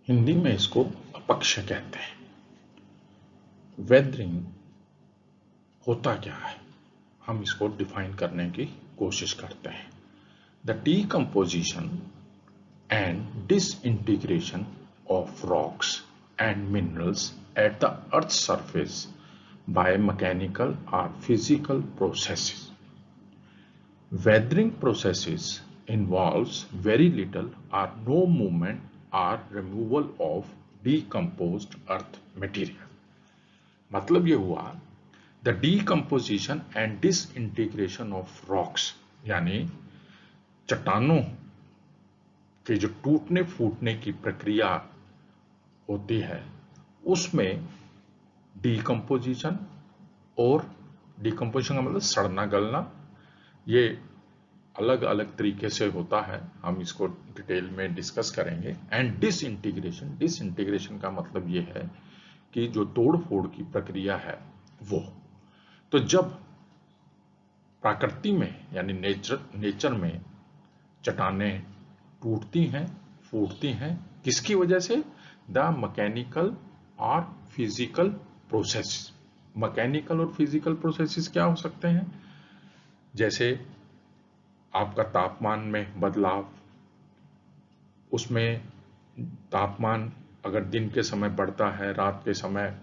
हिंदी में इसको अपक्ष कहते हैं। वेदरिंग होता क्या है, हम इसको डिफाइन करने की कोशिश करते हैं। The decomposition and disintegration of rocks and minerals at the earth's surface by mechanical or physical processes. Weathering processes involves very little or no movement or removal of decomposed earth material. मतलब ये हुआ the decomposition and disintegration of rocks, यानी चट्टानों कि जो टूटने फूटने की प्रक्रिया होती है उसमें डीकम्पोजिशन, और डीकम्पोजिशन का मतलब सड़ना गलना, ये अलग अलग तरीके से होता है, हम इसको डिटेल में डिस्कस करेंगे। एंड डिसइंटीग्रेशन, डिसइंटीग्रेशन का मतलब ये है कि जो तोड़ फोड़ की प्रक्रिया है वो। तो जब प्रकृति में यानी नेचर में चट्टानें टूटती हैं फूटती हैं, किसकी वजह से? द मैकेनिकल और फिजिकल प्रोसेस। मैकेनिकल और फिजिकल प्रोसेसेस क्या हो सकते हैं? जैसे आपका तापमान में बदलाव, उसमें तापमान अगर दिन के समय बढ़ता है, रात के समय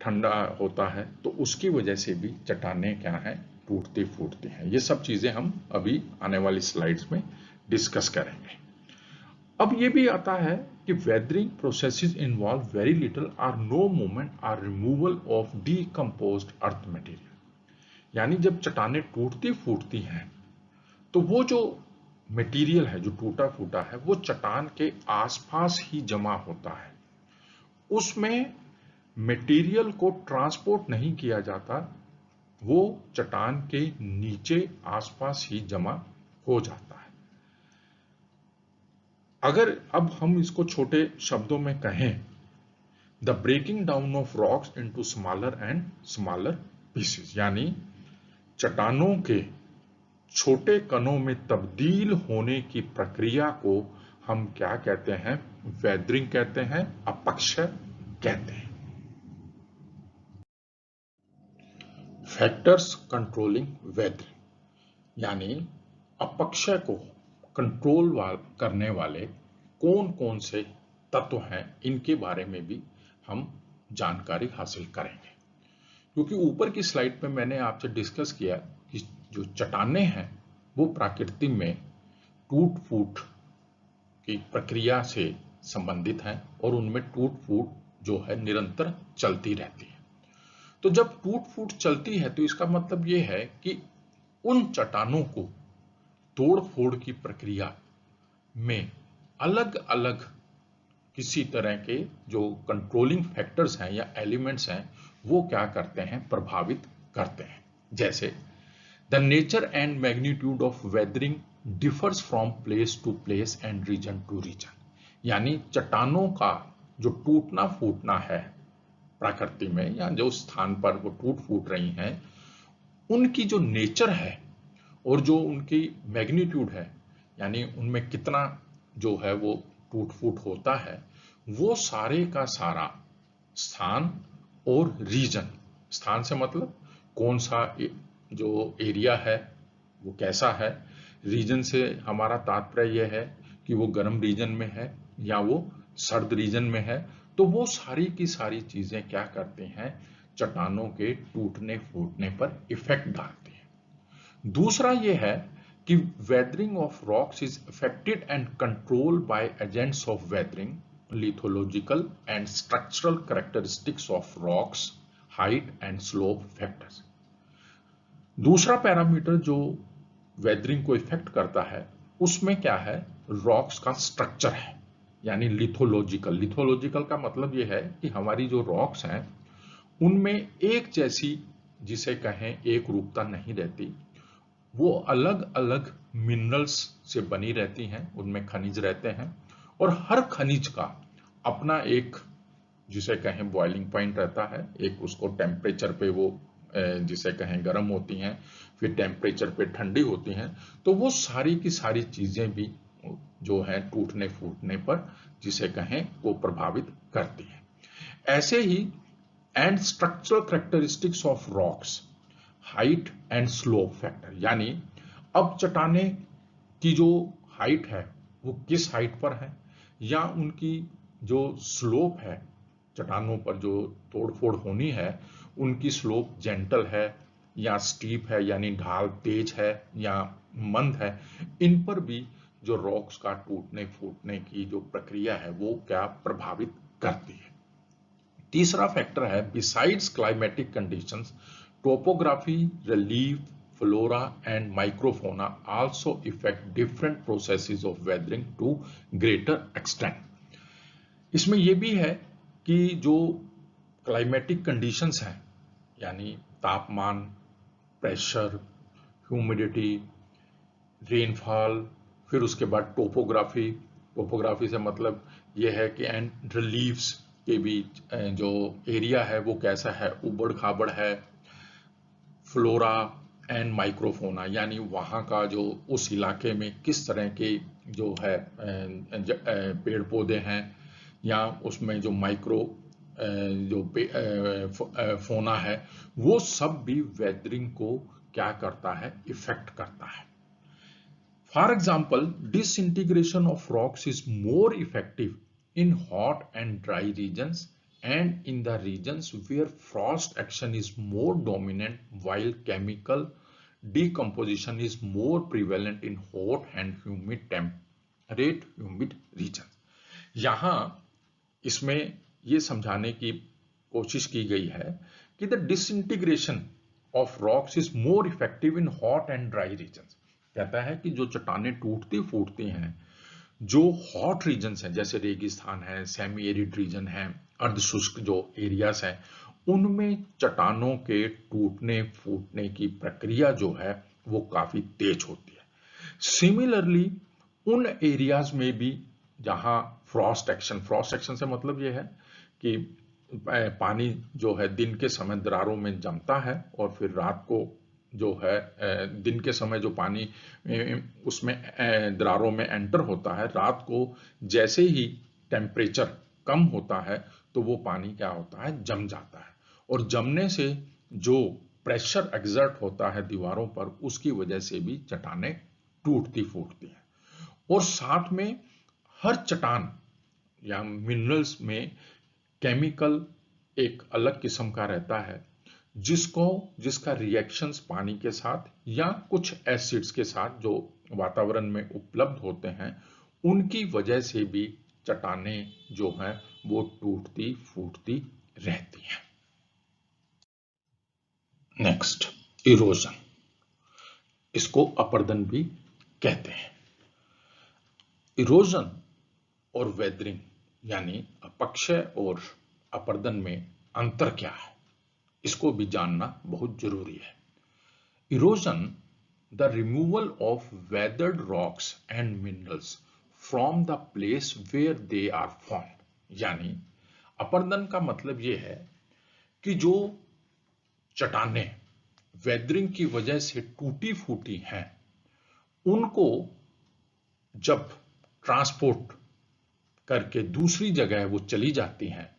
ठंडा होता है, तो उसकी वजह से भी चट्टानें क्या है, टूटती फूटती हैं। ये सब चीजें हम अभी आने वाली स्लाइड्स में डिस्कस करेंगे। अब ये भी आता है कि weathering processes involve very little और नो मूवमेंट और removal of decomposed earth material. यानी जब चट्टानें टूटती फूटती हैं तो वो जो मटेरियल है जो टूटा फूटा है वो चट्टान के आसपास ही जमा होता है, उसमें मटेरियल को ट्रांसपोर्ट नहीं किया जाता, वो चट्टान के नीचे आसपास ही जमा हो जाता है। अगर अब हम इसको छोटे शब्दों में कहें, the breaking down of rocks into smaller and smaller pieces, यानी चट्टानों के छोटे कणों में तब्दील होने की प्रक्रिया को हम क्या कहते हैं? वेदरिंग कहते हैं, अपक्ष कहते हैं। फैक्टर्स कंट्रोलिंग वेदरिंग, यानी अपक्षय को कंट्रोल करने वाले कौन कौन से तत्व हैं, इनके बारे में भी हम जानकारी हासिल करेंगे। क्योंकि ऊपर की स्लाइड में मैंने आपसे डिस्कस किया कि जो चट्टानें हैं वो प्रकृति में टूट फूट की प्रक्रिया से संबंधित हैं और उनमें टूट फूट जो है निरंतर चलती रहती है। तो जब टूट फूट चलती है तो इसका मतलब ये है कि उन चट्टानों को तोड़ फोड़ की प्रक्रिया में अलग अलग किसी तरह के जो कंट्रोलिंग फैक्टर्स हैं या एलिमेंट्स हैं वो क्या करते हैं? प्रभावित करते हैं। जैसे the nature and magnitude of weathering differs from place to place and region to region, यानी चट्टानों का जो टूटना फूटना है प्रकृति में या जो स्थान पर वो टूट फूट रही हैं, उनकी जो नेचर है और जो उनकी मैग्नीट्यूड है, यानी उनमें कितना जो है वो टूट फूट होता है, वो सारे का सारा स्थान और रीजन, स्थान से मतलब कौन सा जो एरिया है वो कैसा है, रीजन से हमारा तात्पर्य यह है कि वो गर्म रीजन में है या वो सर्द रीजन में है, तो वो सारी की सारी चीजें क्या करती हैं? चट्टानों के टूटने फूटने पर इफेक्ट डालती हैं। दूसरा ये है कि weathering of rocks is affected and controlled by agents of weathering, lithological and structural characteristics of rocks, height and slope factors. दूसरा पैरामीटर जो वेदरिंग को इफेक्ट करता है उसमें क्या है? रॉक्स का स्ट्रक्चर है, यानी लिथोलॉजिकल। लिथोलॉजिकल का मतलब यह है कि हमारी जो रॉक्स हैं उनमें एक जैसी, जिसे कहें एक रूपता नहीं रहती, वो अलग अलग मिनरल्स से बनी रहती हैं, उनमें खनिज रहते हैं और हर खनिज का अपना एक, जिसे कहें बॉइलिंग पॉइंट रहता है, एक उसको टेम्परेचर पे वो जिसे कहें गर्म होती हैं, फिर टेम्परेचर पे ठंडी होती हैं, तो वो सारी की सारी चीजें भी जो है टूटने फूटने पर जिसे कहें वो प्रभावित करती है। ऐसे ही and structural characteristics of rocks, height and slope factor, यानी अब चट्टाने की जो हाइट है वो किस हाइट पर है, या उनकी जो स्लोप है, चट्टानों पर जो तोड़फोड़ होनी है उनकी स्लोप जेंटल है या स्टीप है, यानी ढाल तेज है या मंद है, इन पर भी जो रॉक्स का टूटने फूटने की जो प्रक्रिया है वो क्या प्रभावित करती है। तीसरा फैक्टर है besides climatic conditions, topography, relief, flora and microfauna also effect different processes of weathering to greater extent. इसमें यह भी है कि जो क्लाइमेटिक कंडीशंस हैं, यानी तापमान, प्रेशर, ह्यूमिडिटी, रेनफॉल, फिर उसके बाद टोपोग्राफी, टोपोग्राफी से मतलब यह है कि एंड रिलीफ्स के बीच जो एरिया है वो कैसा है, उबड़ खाबड़ है, फ्लोरा एंड माइक्रोफोना, यानी वहाँ का जो उस इलाके में किस तरह के जो है पेड़ पौधे हैं, या उसमें जो माइक्रो जो फोना है, वो सब भी वेदरिंग को क्या करता है, इफेक्ट करता है। For example, disintegration of rocks is more effective in hot and dry regions and in the regions where frost action is more dominant, while chemical decomposition is more prevalent in hot and humid temperate humid regions. यहाँ इसमें ये समझाने की कोशिश की गई है कि the disintegration of rocks is more effective in hot and dry regions. कहता है कि जो चट्टानें टूटती फूटती हैं जो हॉट रीजन्स हैं, जैसे रेगिस्तान है, सेमी एरिड रीजन है, अर्धशुष्क जो एरियाज हैं, उनमें चट्टानों के टूटने फूटने की प्रक्रिया जो है वो काफी तेज होती है। सिमिलरली उन एरियाज में भी जहां फ्रॉस्ट एक्शन से मतलब यह है कि पानी जो है दिन के समय दरारों में जमता है और फिर रात को जो है दिन के समय जो पानी उसमें दरारों में एंटर होता है, रात को जैसे ही टेम्परेचर कम होता है तो वो पानी क्या होता है, जम जाता है, और जमने से जो प्रेशर एक्सर्ट होता है दीवारों पर, उसकी वजह से भी चट्टानें टूटती फूटती हैं। और साथ में हर चट्टान या मिनरल्स में केमिकल एक अलग किस्म का रहता है जिसका रिएक्शंस पानी के साथ या कुछ एसिड्स के साथ जो वातावरण में उपलब्ध होते हैं, उनकी वजह से भी चट्टानें जो हैं वो टूटती फूटती रहती हैं। नेक्स्ट, इरोजन, इसको अपर्दन भी कहते हैं। इरोजन और वेदरिंग यानी अपक्षय और अपर्दन में अंतर क्या है, इसको भी जानना बहुत जरूरी है। Erosion, the removal of weathered rocks and minerals from the place where they are found, यानी अपर्दन का मतलब यह है कि जो चट्टानें वेदरिंग की वजह से टूटी फूटी हैं, उनको जब ट्रांसपोर्ट करके दूसरी जगह वो चली जाती हैं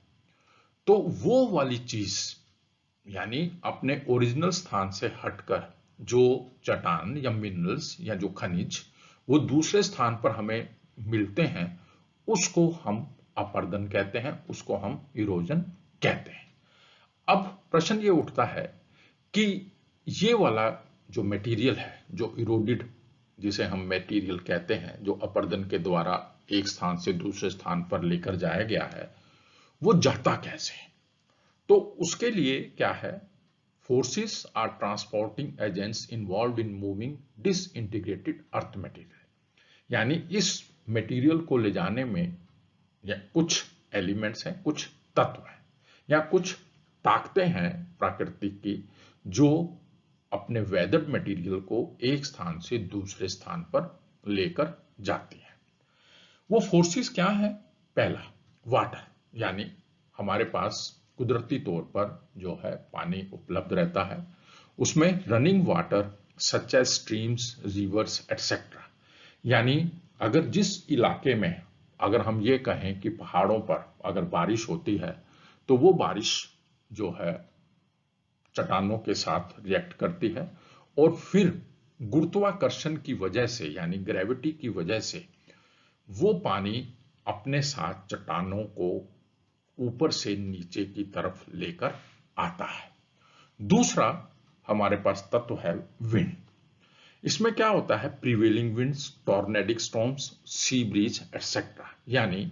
तो वो वाली चीज यानी अपने ओरिजिनल स्थान से हटकर जो चट्टान या मिनरल्स या जो खनिज वो दूसरे स्थान पर हमें मिलते हैं, उसको हम अपर्दन कहते हैं, उसको हम इरोजन कहते हैं। अब प्रश्न ये उठता है कि ये वाला जो मटेरियल है, जो इरोडिड जिसे हम मटेरियल कहते हैं, जो अपर्दन के द्वारा एक स्थान से दूसरे स्थान पर लेकर जाया गया है, वो जाता कैसे है? तो उसके लिए क्या है, forces are transporting agents involve in moving disintegrated earth material, यानी इस मटेरियल को ले जाने में या कुछ एलिमेंट्स हैं, कुछ तत्व हैं या कुछ ताकतें हैं प्राकृतिक की जो अपने वेदर्ड मटेरियल को एक स्थान से दूसरे स्थान पर लेकर जाती है। वो फोर्सेस क्या है? पहला, वाटर, यानी हमारे पास कुदरती तौर पर जो है पानी उपलब्ध रहता है, उसमें running water such as streams, rivers etcetera, यानी अगर जिस इलाके में अगर हम ये कहें कि पहाड़ों पर अगर बारिश होती है तो वो बारिश जो है चट्टानों के साथ रिएक्ट करती है और फिर गुरुत्वाकर्षण की वजह से यानी ग्रेविटी की वजह से वो पानी अपने साथ चट्टानों को ऊपर से नीचे की तरफ लेकर आता है। दूसरा हमारे पास तत्व है विंड। इसमें क्या होता है, prevailing winds, tornadic storms, sea breeze etcetera, यानी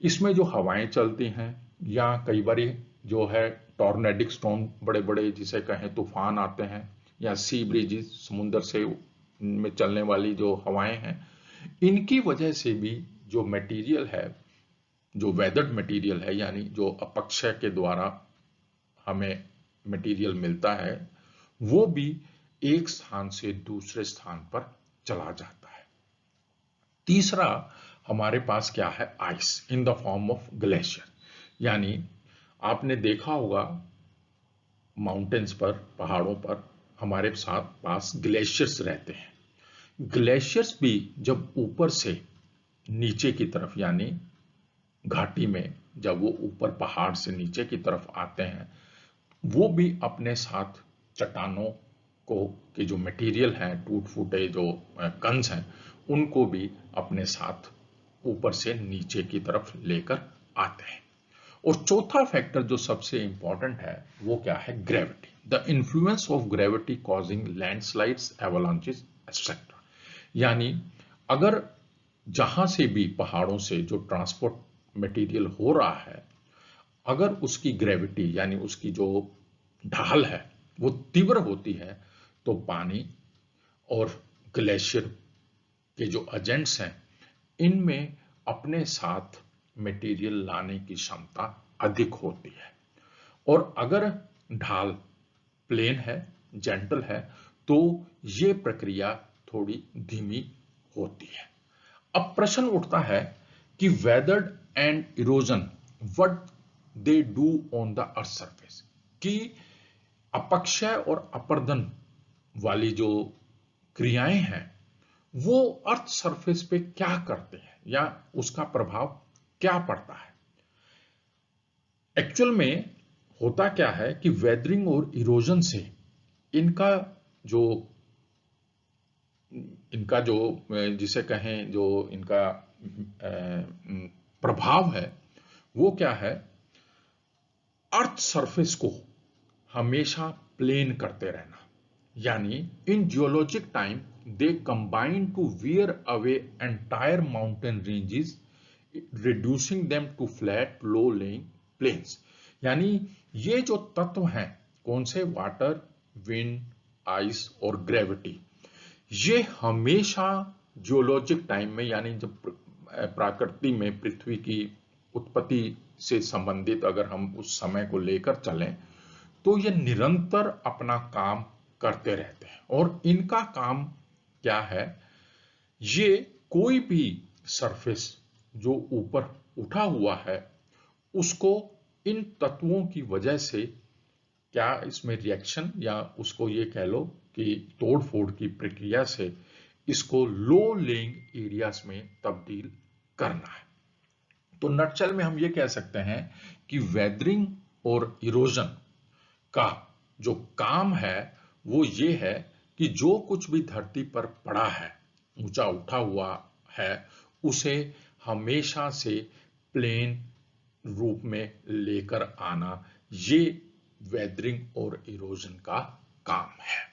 इसमें जो हवाएं चलती हैं या कई बार जो है टॉर्नेडिक स्टॉर्म, बड़े बड़े जिसे कहें तूफान आते हैं, या सी ब्रिजेस, समुद्र से में चलने वाली जो हवाएं हैं, इनकी वजह से भी जो मटेरियल है, जो वेदर्ड मटेरियल है, यानी जो अपक्षय के द्वारा हमें मटेरियल मिलता है, वो भी एक स्थान से दूसरे स्थान पर चला जाता है। तीसरा हमारे पास क्या है, ice in the form of glacier, यानी आपने देखा होगा माउंटेन्स पर, पहाड़ों पर हमारे साथ पास ग्लेशियर्स रहते हैं। ग्लेशियर्स भी जब ऊपर से नीचे की तरफ यानी घाटी में जब वो ऊपर पहाड़ से नीचे की तरफ आते हैं, वो भी अपने साथ चट्टानों को के जो मटेरियल हैं, टूट फूटे जो कन्स हैं, उनको भी अपने साथ ऊपर से नीचे की तरफ लेकर आते हैं। और चौथा फैक्टर जो सबसे इंपॉर्टेंट है वो क्या है, gravity. The influence of gravity causing landslides, avalanches etcetera, यानी अगर जहां से भी पहाड़ों से जो ट्रांसपोर्ट मटेरियल हो रहा है, अगर उसकी ग्रेविटी यानी उसकी जो ढाल है वो तीव्र होती है, तो पानी और ग्लेशियर के जो एजेंट्स हैं, इनमें अपने साथ मटेरियल लाने की क्षमता अधिक होती है। और अगर ढाल प्लेन है, जेंटल है, तो ये प्रक्रिया थोड़ी धीमी होती है। अब प्रश्न उठता है कि weathered and erosion what they do on the earth surface, कि अपक्षय और अपर्दन वाली जो क्रियाएं हैं वो अर्थ सरफेस पे क्या करते हैं या उसका प्रभाव क्या पड़ता है। एक्चुअल में होता क्या है कि वेदरिंग और इरोजन से इनका जो जिसे कहें जो इनका प्रभाव है वो क्या है, अर्थ सरफेस को हमेशा प्लेन करते रहना, यानी in geologic time they combine to wear away entire mountain ranges, reducing them to flat low lying plains. यानी ये जो तत्व हैं, कौन से, वाटर, विंड, आइस और ग्रेविटी, ये हमेशा जियोलॉजिक टाइम में यानी जब प्रकृति में पृथ्वी की उत्पत्ति से संबंधित अगर हम उस समय को लेकर चलें, तो ये निरंतर अपना काम करते रहते हैं। और इनका काम क्या है, ये कोई भी सरफेस जो ऊपर उठा हुआ है उसको इन तत्वों की वजह से क्या इसमें रिएक्शन या उसको ये कह लो कि तोड़फोड़ की प्रक्रिया से इसको लो लेइंग एरियाज में तब्दील करना है। तो नटशेल में हम ये कह सकते हैं कि वेदरिंग और इरोजन का जो काम है वो ये है कि जो कुछ भी धरती पर पड़ा है, ऊंचा उठा हुआ है, उसे हमेशा से प्लेन रूप में लेकर आना, ये वेदरिंग और इरोजन का काम है।